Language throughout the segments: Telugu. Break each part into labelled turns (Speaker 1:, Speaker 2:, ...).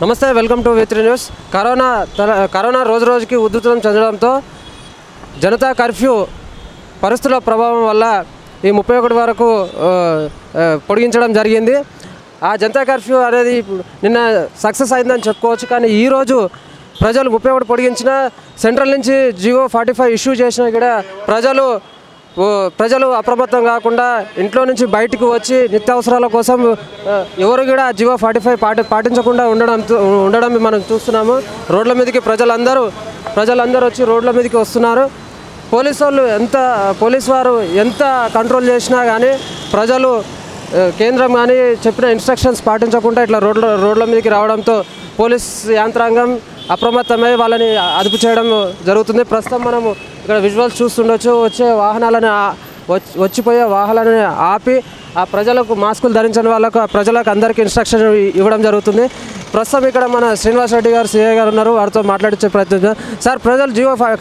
Speaker 1: నమస్తే, welcome to V3 news. Corona రోజు రోజుకి ఉధృతం చెందడంతో జనతా కర్ఫ్యూ పరిస్థితుల ప్రభావం వల్ల ఈ 31 వరకు పొడిగించడం జరిగింది. ఆ జనతా కర్ఫ్యూ అనేది నిన్న సక్సెస్ అయిందని చెప్పుకోవచ్చు. కానీ ఈరోజు ప్రజలు 31 పొడిగించిన సెంట్రల్ నుంచి GO 45 ఇష్యూ చేసినా కూడా ప్రజలు అప్రమత్తం కాకుండా ఇంట్లో నుంచి బయటకు వచ్చి నిత్యావసరాల కోసం ఎవరు కూడా GO 45 పాటించకుండా ఉండడం మనం చూస్తున్నాము. రోడ్ల మీదకి ప్రజలందరూ వచ్చి రోడ్ల మీదకి వస్తున్నారు. పోలీసు వారు ఎంత కంట్రోల్ చేసినా కానీ ప్రజలు కేంద్రం కానీ చెప్పిన ఇన్స్ట్రక్షన్స్ పాటించకుండా ఇట్లా రోడ్ల మీదకి రావడంతో పోలీస్ యంత్రాంగం అప్రమత్తమై వాళ్ళని అదుపు చేయడం జరుగుతుంది. ప్రస్తుతం మనము ఇక్కడ విజువల్స్ చూస్తుండొచ్చు. వచ్చిపోయే వాహనాలను ఆపి ఆ ప్రజలకు మాస్కులు ధరించని ప్రజలకు అందరికీ ఇన్స్ట్రక్షన్ ఇవ్వడం జరుగుతుంది. ప్రస్తుతం ఇక్కడ మన శ్రీనివాస్ రెడ్డి గారు CI గారు ఉన్నారు. వారితో మాట్లాడించే ప్రయత్నం. సార్, ప్రజలు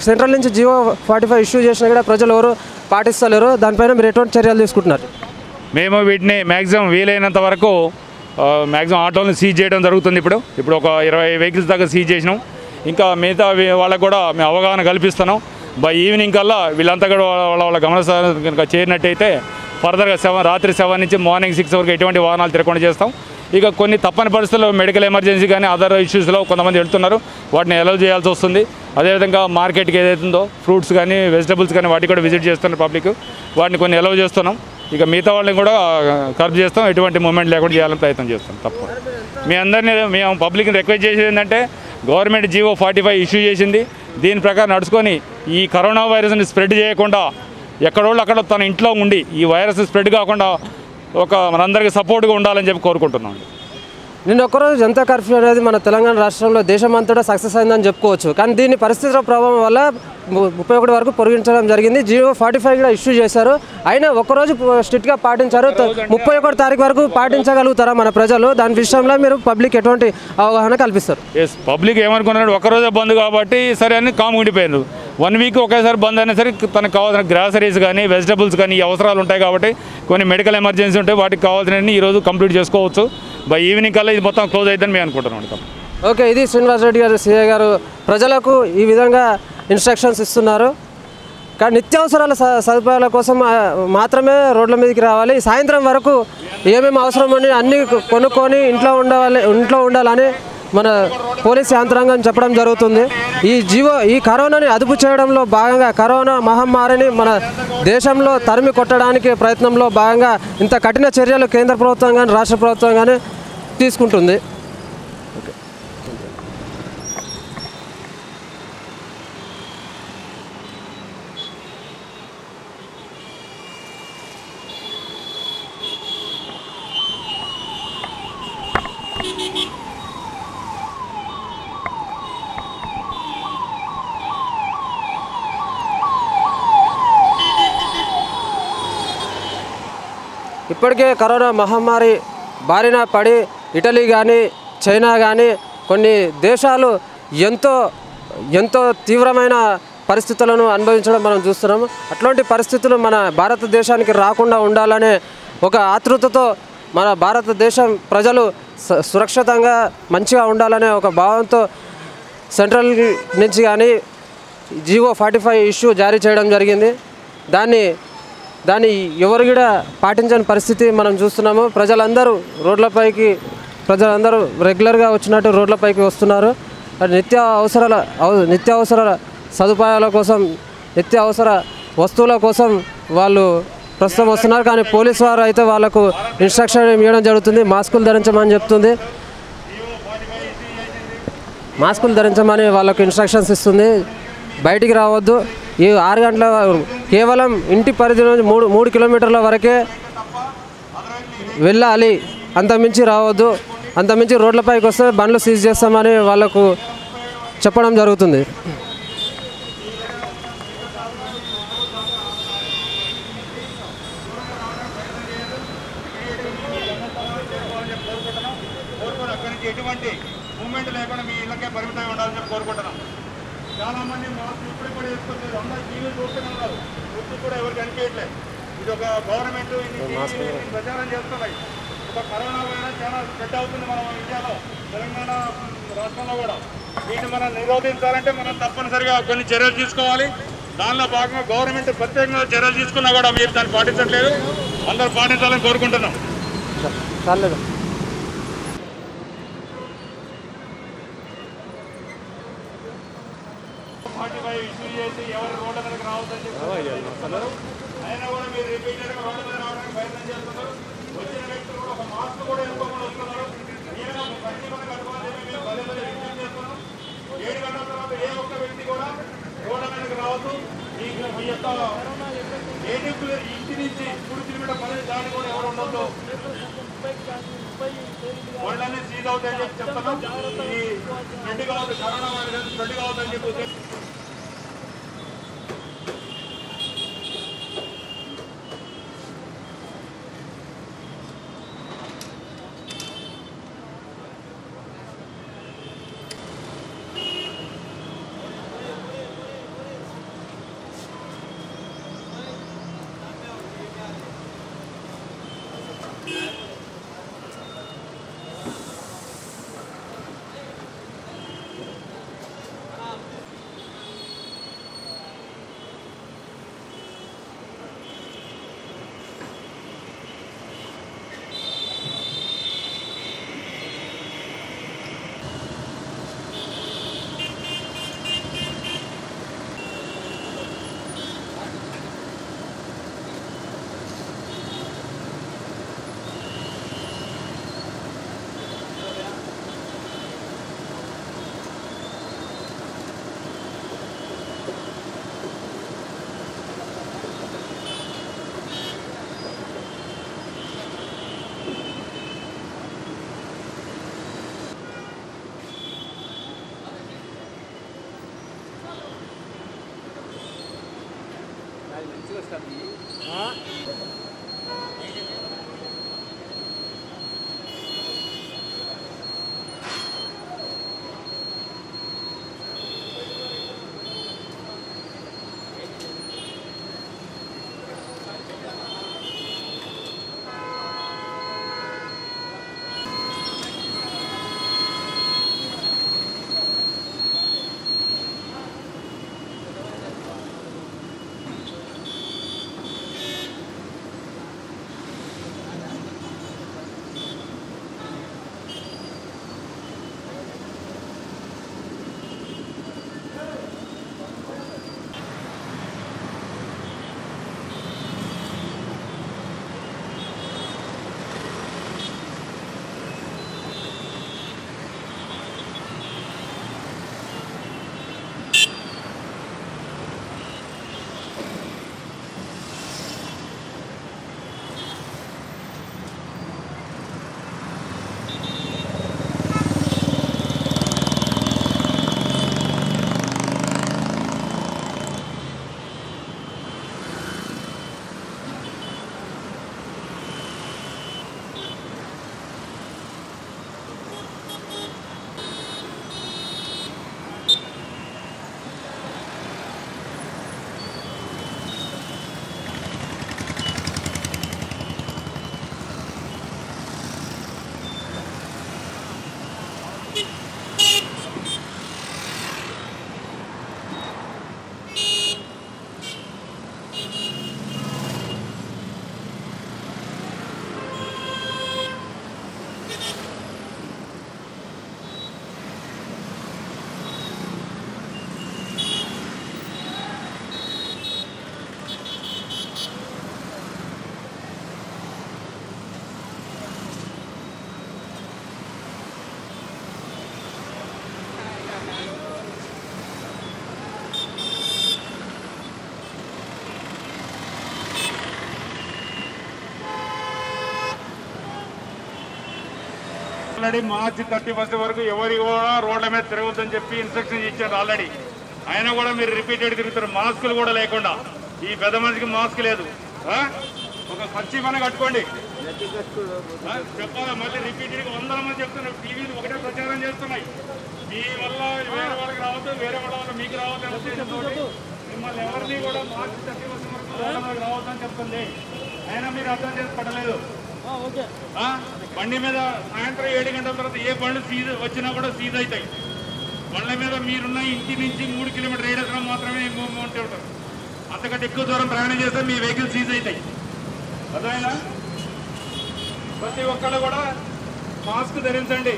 Speaker 1: సెంట్రల్ నుంచి GO 45 ఇష్యూ చేసినా కూడా ప్రజలు ఎవరు పాటిస్తలేరు. దానిపైన మీరు ఎటువంటి చర్యలు తీసుకుంటున్నారు?
Speaker 2: మేము వీటిని మ్యాక్సిమం వీలైనంత వరకు మ్యాక్సిమం ఆటోలను సీజ్ చేయడం జరుగుతుంది. ఇప్పుడు ఒక 20 వెహికల్స్ దాకా సీజ్ చేసినాం. ఇంకా మిగతా వాళ్ళకు కూడా మేము అవగాహన కల్పిస్తున్నాం. బై ఈవినింగ్ కల్లా వీళ్ళంతా కూడా వాళ్ళ గమనిస్తారు కనుక చేరినట్టయితే ఫర్దర్గా రాత్రి 7 నుంచి మార్నింగ్ 6 వరకు ఎటువంటి వాహనాలు తిరగకుండా చేస్తాం. ఇక కొన్ని తప్పని పరిస్థితుల్లో మెడికల్ ఎమర్జెన్సీ కానీ అదర్ ఇష్యూస్లో కొంతమంది వెళ్తున్నారు, వాటిని అలౌ చేయాల్సి వస్తుంది. అదేవిధంగా మార్కెట్కి ఏదైతుందో ఫ్రూట్స్ కానీ వెజిటబుల్స్ కానీ వాటికి కూడా విజిట్ చేస్తున్నారు పబ్లిక్, వాటిని కొన్ని అలౌ చేస్తున్నాం. ఇక మిగతా వాళ్ళని కూడా కర్బ్ చేస్తాం, ఎటువంటి మూమెంట్ లేకుండా చేయాలని ప్రయత్నం చేస్తాం. తప్పకుండా మేము పబ్లిక్ని రిక్వెస్ట్ చేసేది ఏంటంటే గవర్నమెంట్ GO 45 ఇష్యూ చేసింది. దీని ప్రకారం నడుచుకొని ఈ కరోనా వైరస్ని స్ప్రెడ్ చేయకుండా ఎక్కడోళ్ళు అక్కడ తన ఇంట్లో ఉండి ఈ వైరస్ స్ప్రెడ్ కాకుండా మనందరికీ సపోర్ట్గా ఉండాలని చెప్పి కోరుకుంటున్నాం.
Speaker 1: నిన్న ఒక్కరోజు జనతా కర్ఫ్యూ అనేది మన తెలంగాణ రాష్ట్రంలో దేశమంతటా సక్సెస్ అయిందని చెప్పుకోవచ్చు. కానీ దీని పరిస్థితుల ప్రభావం వల్ల 31 వరకు పొడిగించడం జరిగింది. GO 45 కూడా ఇష్యూ చేశారు. అయినా ఒక్కరోజు స్ట్రిక్ట్గా పాటించారు. 31 తారీఖు వరకు పాటించగలుగుతారా మన ప్రజలు? దాని విషయంలో మీరు పబ్లిక్ ఎటువంటి అవగాహన కల్పిస్తారు?
Speaker 2: పబ్లిక్ ఏమనుకున్నాడు, ఒక్కరోజే బంద్ కాబట్టి సరే అని కాము ఉండిపోయారు. 1 వీక్ ఒకేసారి బంద్ అయినా సరే తనకు కావాల్సిన గ్రాసరీస్ కానీ వెజిటబుల్స్ కానీ అవసరాలు ఉంటాయి కాబట్టి కొన్ని మెడికల్ ఎమర్జెన్సీ ఉంటాయి, వాటికి కావాల్సినవి ఈరోజు కంప్లీట్ చేసుకోవచ్చు. బై ఈవినింగ్ కల్లా ఇది మొత్తం క్లోజ్ అవుతుందని మేము అనుకుంటున్నాం.
Speaker 1: ఓకే, ఇది శ్రీనివాస్ రెడ్డి గారు CI గారు ప్రజలకు ఈ విధంగా ఇన్స్ట్రక్షన్స్ ఇస్తున్నారు. కానీ నిత్యావసరాల సదుపాయాల కోసం మాత్రమే రోడ్ల మీదకి రావాలి. సాయంత్రం వరకు ఏమేమి అవసరమని అన్నీ కొనుక్కొని ఇంట్లో ఉండాలని మన పోలీస్ యంత్రాంగం చెప్పడం జరుగుతుంది. ఈ కరోనాని అదుపు చేయడంలో భాగంగా కరోనా మహమ్మారిని మన దేశంలో తరిమి కొట్టడానికి ప్రయత్నంలో భాగంగా ఇంత కఠిన చర్యలు కేంద్ర ప్రభుత్వం కానీ రాష్ట్ర ప్రభుత్వం కానీ తీసుకుంటుంది. ఇప్పటికే కరోనా మహమ్మారి బారిన పడి ఇటలీ కానీ చైనా కానీ కొన్ని దేశాలు ఎంతో తీవ్రమైన పరిస్థితులను అనుభవించడం మనం చూస్తున్నాము. అట్లాంటి పరిస్థితులు మన భారతదేశానికి రాకుండా ఉండాలనే ఒక ఆతృతతో మన భారతదేశం ప్రజలు సురక్షితంగా మంచిగా ఉండాలనే ఒక భావంతో సెంట్రల్ నుంచి కానీ GO 45 ఇష్యూ జారీ చేయడం జరిగింది. దాన్ని ఎవరు కూడా పాటించని పరిస్థితి మనం చూస్తున్నాము. ప్రజలందరూ రెగ్యులర్గా వచ్చినట్టు రోడ్లపైకి వస్తున్నారు. నిత్యావసర సదుపాయాల కోసం నిత్యావసర వస్తువుల కోసం వాళ్ళు ప్రస్తుతం వస్తున్నారు. కానీ పోలీసు వారు అయితే వాళ్ళకు ఇన్స్ట్రక్షన్ ఇవ్వడం జరుగుతుంది. మాస్కులు ధరించమని వాళ్ళకు ఇన్స్ట్రక్షన్స్ ఇస్తుంది. బయటికి రావద్దు. ఈ 6 గంటల కేవలం ఇంటి పరిధి నుంచి 3 కిలోమీటర్ల వరకే వెళ్ళాలి, అంతమించి రావద్దు. అంతమించి రోడ్లపైకి వస్తే బండ్లు సీజ్ చేస్తామని వాళ్ళకు చెప్పడం జరుగుతుంది.
Speaker 2: చాలా మంది మాస్క్ ఇప్పుడు కూడా వేసుకొచ్చారు. అందరూ టీవీ చూస్తున్నారు, గుర్తు కూడా ఎవరికి అనిపించట్లేదు. ఇది ఒక గవర్నమెంట్ ప్రచారం చేస్తున్నాయి. ఒక కరోనా వైరస్ చాలా స్ప్రెడ్ అవుతుంది మన ఇండియాలో, తెలంగాణ రాష్ట్రంలో కూడా. వీటిని మనం నిరోధించాలంటే మనం తప్పనిసరిగా కొన్ని చర్యలు తీసుకోవాలి. దానిలో భాగంగా గవర్నమెంట్ ప్రత్యేకంగా చర్యలు తీసుకున్నా కూడా మీరు దాన్ని పాటించట్లేదు. అందరూ పాటించాలని కోరుకుంటున్నాం.
Speaker 1: చాలేదు.
Speaker 2: ఇష్యూ చేసి ఎవరు రోడ్ల మీదకి రావద్దని చెప్తున్నారు. అయినా కూడా మీరు రిపీటెడ్గా రోడ్ల మీద రావడానికి ప్రయత్నం చేస్తున్నారు. వచ్చిన వ్యక్తులు కూడా ఒక మాస్క్ కూడా వేసుకోమని వస్తున్నారు. ఖచ్చితంగా కట్టుకోవాలని మేము పదే పదే విజ్ఞప్తి చేస్తున్నాం. 7 గంటల తర్వాత ఏ ఒక్క వ్యక్తి కూడా రోడ్ల మీదకి రావద్దు. మీ యొక్క నేటివ్ ఇంటి నుంచి 3 కిలోమీటర్ పని దాని కూడా ఎవరు ఉండొద్దు. వాళ్ళని సీజ్ అవుతాయని చెప్పి చెప్తున్నాం. ఇది స్ప్రెడ్ కావద్దు, కరోనా వైరస్ స్ప్రెడ్ కావద్దని చెప్పి. ఆల్రెడీ మార్చి 31 వరకు ఎవరి కూడా రోడ్ల మీద తిరగొద్దని చెప్పి ఇన్స్ట్రక్షన్ ఇచ్చారు ఆల్రెడీ. అయినా కూడా మీరు రిపీటెడ్ తిరుగుతారు, మాస్కులు కూడా లేకుండా. ఈ పెద్ద మనిషికి మాస్క్ లేదు. ఒక ఖర్చు పని కట్టుకోండి చెప్పాలా. మళ్ళీ రిపీటెడ్గా 100 మంది చెప్తున్నారు, టీవీలు ఒకటే ప్రచారం చేస్తున్నాయి. మీ వల్ల వేరే వాళ్ళకి రావద్దు, వేరే వాళ్ళ వల్ల మీకు రావద్దు అనే ఉద్దేశంతో మిమ్మల్ని ఎవరిని కూడా మార్చి 31 వరకు రోడ్ల మీద రావద్దని చెప్తుంది. అయినా మీరు అర్థం చేసుకోవట్లేదు. బండి మీద సాయంత్రం 7 గంటల తర్వాత ఏ బండ్లు సీజ్ వచ్చినా కూడా సీజ్ అవుతాయి. బండ్ల మీద మీరున్న ఇంటి నుంచి 3 కిలోమీటర్ రేడియస్లో మాత్రమే మూవ్మెంట్ ఉంటారు. అంతకంటే ఎక్కువ దూరం ప్రయాణం చేస్తే మీ వెహికల్ సీజ్ అవుతాయి. అదైనా ప్రతి ఒక్కళ్ళు కూడా మాస్క్ ధరించండి.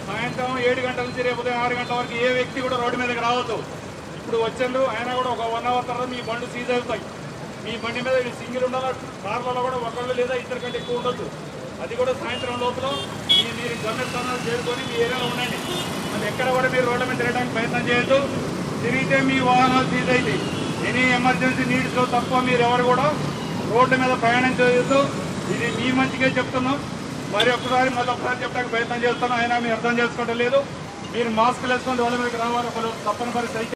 Speaker 2: సాయంత్రం 7 గంటల నుంచి రేపు ఉదయం 6 గంటల వరకు ఏ వ్యక్తి కూడా రోడ్డు మీదకి రావద్దు. ఇప్పుడు వచ్చారు అయినా కూడా ఒక 1 అవర్ తర్వాత మీ బండ్లు సీజ్ అవుతాయి. మీ బండి మీద సింగిల్ ఉండాలి, కార్లలో కూడా ఒకళ్ళు లేదా ఇద్దరు కంటే ఎక్కువ ఉండొద్దు. అది కూడా సాయంత్రం లోపల మీరు గమ్యస్థానాలు చేరుకొని మీ ఏరియాలో ఉండండి. అది ఎక్కడ కూడా మీరు రోడ్ల మీద తిరగడానికి ప్రయత్నం చేయొద్దు. తిరిగితే మీ వాహనాలు సీజ్ అవుతాయి. ఎనీ ఎమర్జెన్సీ నీడ్స్లో తప్ప మీరు ఎవరు కూడా రోడ్ల మీద ప్రయాణం చేయొద్దు. ఇది మీ మంచిగా చెప్తున్నాం. మళ్ళీ ఒకసారి చెప్పడానికి ప్రయత్నం చేస్తున్నాం. అయినా మీరు అర్థం చేసుకోవడం లేదు. మీరు మాస్క్ వేసుకొని రోడ్ల మీదకి రావాలి. ఒకరు తప్పనిసరి